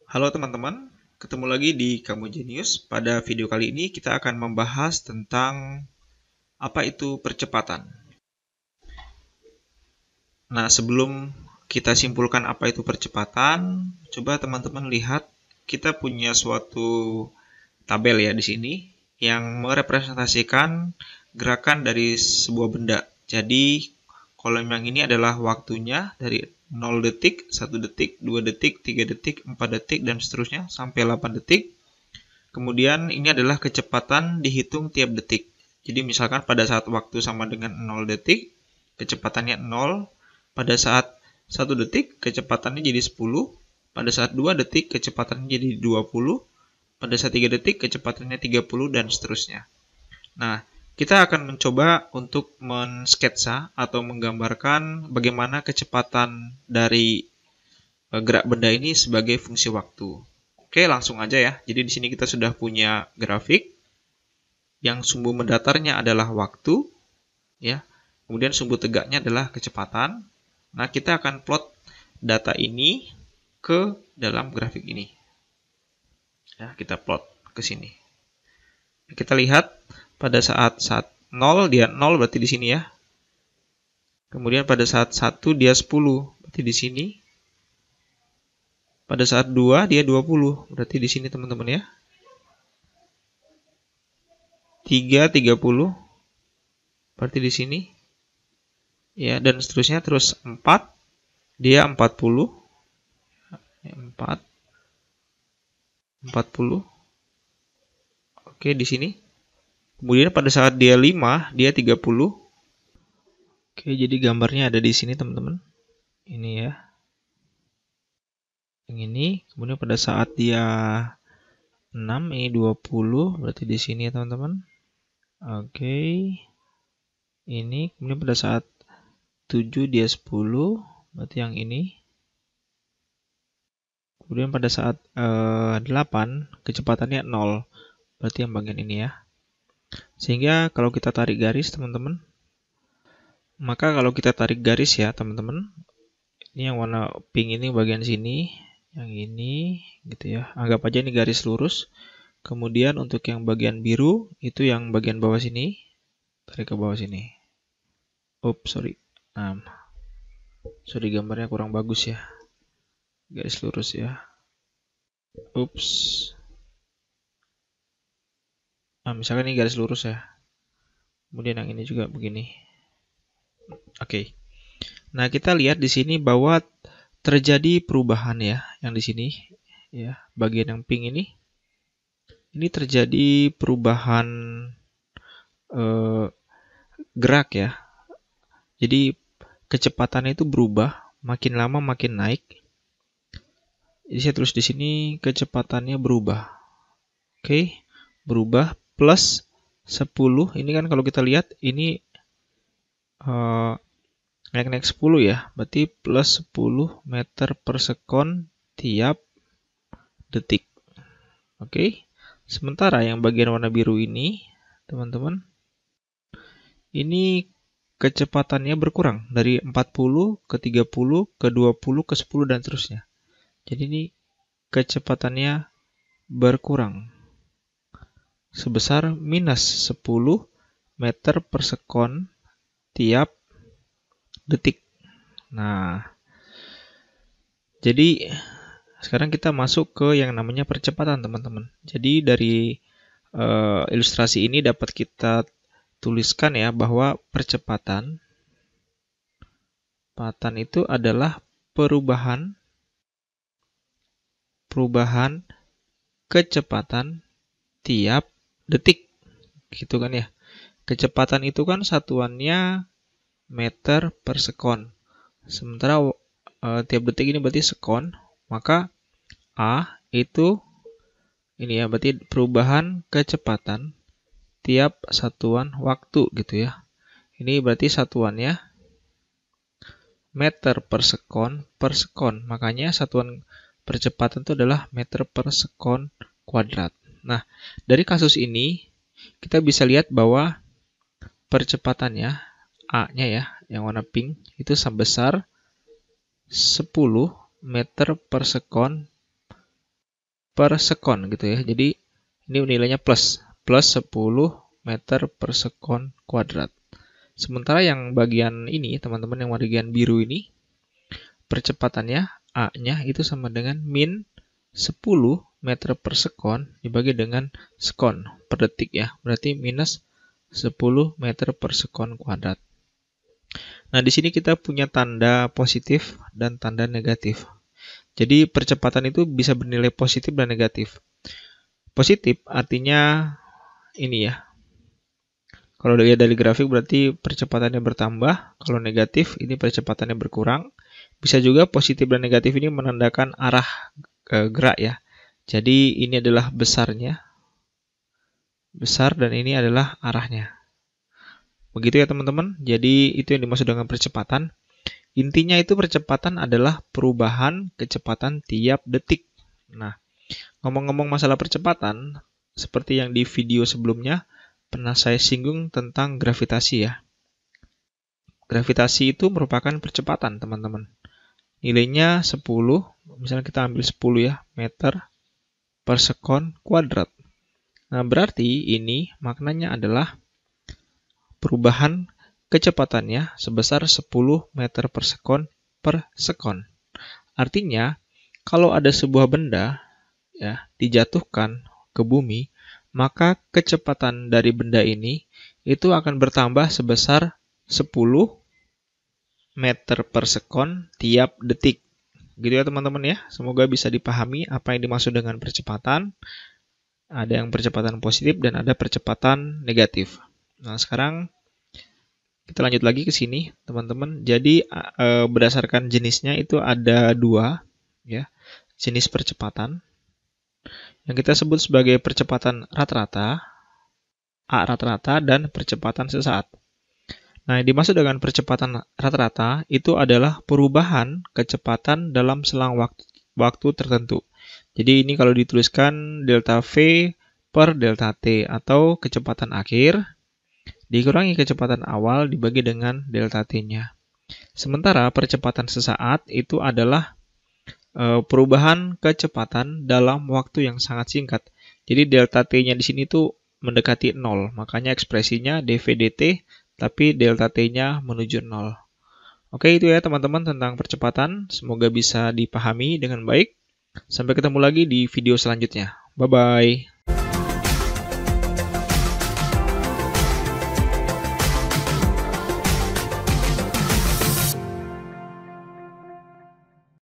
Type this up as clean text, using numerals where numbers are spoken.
Halo teman-teman, ketemu lagi di Kamu Genius. Pada video kali ini kita akan membahas tentang apa itu percepatan. Nah, sebelum kita simpulkan apa itu percepatan, coba teman-teman lihat kita punya suatu tabel ya di sini yang merepresentasikan gerakan dari sebuah benda. Jadi, kolom yang ini adalah waktunya dari 0 detik, 1 detik, 2 detik, 3 detik, 4 detik, dan seterusnya sampai 8 detik. Kemudian ini adalah kecepatan dihitung tiap detik. Jadi misalkan pada saat waktu sama dengan 0 detik, kecepatannya 0. Pada saat 1 detik, kecepatannya jadi 10. Pada saat 2 detik, kecepatannya jadi 20. Pada saat 3 detik, kecepatannya 30, dan seterusnya. Nah, kita akan mencoba untuk mensketsa atau menggambarkan bagaimana kecepatan dari gerak benda ini sebagai fungsi waktu. Oke, langsung aja ya. Jadi di sini kita sudah punya grafik yang sumbu mendatarnya adalah waktu, ya. Kemudian sumbu tegaknya adalah kecepatan. Nah, kita akan plot data ini ke dalam grafik ini. Ya, kita plot ke sini. Kita lihat pada saat 0 dia 0 berarti di sini ya. Kemudian pada saat 1 dia 10 berarti di sini. Pada saat 2 dia 20 berarti di sini teman-teman ya. 3 30 berarti di sini. Ya, dan seterusnya terus 4 dia 40. 4 40. Oke, di sini. Kemudian pada saat dia 5, dia 30. Oke, jadi gambarnya ada di sini, teman-teman. Ini ya. Yang ini. Kemudian pada saat dia 6, ini 20, berarti di sini ya, teman-teman. Oke. Ini. Kemudian pada saat 7 dia 10, berarti yang ini. Kemudian pada saat 8, kecepatannya 0. Berarti yang bagian ini ya. Sehingga kalau kita tarik garis, teman-teman, maka kalau kita tarik garis ya, teman-teman, ini yang warna pink ini bagian sini, yang ini, gitu ya. Anggap aja ini garis lurus. Kemudian untuk yang bagian biru, itu yang bagian bawah sini, tarik ke bawah sini. Sorry. Sorry, gambarnya kurang bagus ya. Garis lurus ya. Misalkan ini garis lurus ya. Kemudian yang ini juga begini. Oke. Nah, kita lihat di sini bahwa terjadi perubahan ya, yang di sini ya, bagian yang pink ini terjadi perubahan gerak ya. Jadi kecepatannya itu berubah, makin lama makin naik. Jadi saya tulis di sini kecepatannya berubah. Oke, berubah plus 10. Ini kan kalau kita lihat ini naik 10 ya, berarti plus 10 meter per sekon tiap detik. Oke. Sementara yang bagian warna biru ini, teman-teman, ini kecepatannya berkurang dari 40 ke 30 ke 20 ke 10 dan seterusnya. Jadi ini kecepatannya berkurang sebesar minus 10 meter per sekon tiap detik. Nah, jadi sekarang kita masuk ke yang namanya percepatan, teman-teman. Jadi dari ilustrasi ini dapat kita tuliskan ya bahwa percepatan itu adalah perubahan kecepatan tiap detik, gitu kan ya. Kecepatan itu kan satuannya meter per sekon. Sementara tiap detik ini berarti sekon, maka A itu ini ya, berarti perubahan kecepatan tiap satuan waktu gitu ya. Ini berarti satuannya meter per sekon. Makanya satuan percepatan itu adalah meter per sekon kuadrat. Nah, dari kasus ini kita bisa lihat bahwa percepatannya A-nya ya, yang warna pink itu sebesar 10 meter per sekon per sekon gitu ya. Jadi ini nilainya plus 10 meter per sekon kuadrat. Sementara yang bagian ini, teman-teman, yang bagian biru ini, percepatannya A-nya itu sama dengan min 10 meter per sekon dibagi dengan sekon per detik ya. Berarti minus 10 meter per sekon kuadrat. Nah, di sini kita punya tanda positif dan tanda negatif. Jadi percepatan itu bisa bernilai positif dan negatif. Positif artinya ini ya. Kalau dilihat dari grafik berarti percepatannya bertambah. Kalau negatif ini percepatannya berkurang. Bisa juga positif dan negatif ini menandakan arah gerak ya. Jadi ini adalah besarnya. Besar dan ini adalah arahnya. Begitu ya teman-teman. Jadi itu yang dimaksud dengan percepatan. Intinya itu percepatan adalah perubahan kecepatan tiap detik. Nah, ngomong-ngomong masalah percepatan, seperti yang di video sebelumnya, pernah saya singgung tentang gravitasi ya. Gravitasi itu merupakan percepatan, teman-teman. Nilainya 10, misalnya kita ambil 10 ya, meter per sekon kuadrat. Nah, berarti ini maknanya adalah perubahan kecepatannya sebesar 10 meter per sekon. Artinya, kalau ada sebuah benda ya dijatuhkan ke bumi, maka kecepatan dari benda ini itu akan bertambah sebesar 10 meter per sekon tiap detik. Gitu ya teman-teman ya. Semoga bisa dipahami apa yang dimaksud dengan percepatan. Ada yang percepatan positif dan ada percepatan negatif. Nah, sekarang kita lanjut lagi ke sini, teman-teman. Jadi berdasarkan jenisnya itu ada 2 ya, jenis percepatan. Yang kita sebut sebagai percepatan rata-rata, A rata-rata, dan percepatan sesaat. Nah, yang dimaksud dengan percepatan rata-rata itu adalah perubahan kecepatan dalam selang waktu tertentu. Jadi ini kalau dituliskan delta V per delta T atau kecepatan akhir dikurangi kecepatan awal dibagi dengan delta T-nya. Sementara percepatan sesaat itu adalah perubahan kecepatan dalam waktu yang sangat singkat. Jadi delta T-nya di sini tuh mendekati 0. Makanya ekspresinya dv dt, tapi delta T-nya menuju 0. Oke, itu ya teman-teman tentang percepatan. Semoga bisa dipahami dengan baik. Sampai ketemu lagi di video selanjutnya. Bye-bye.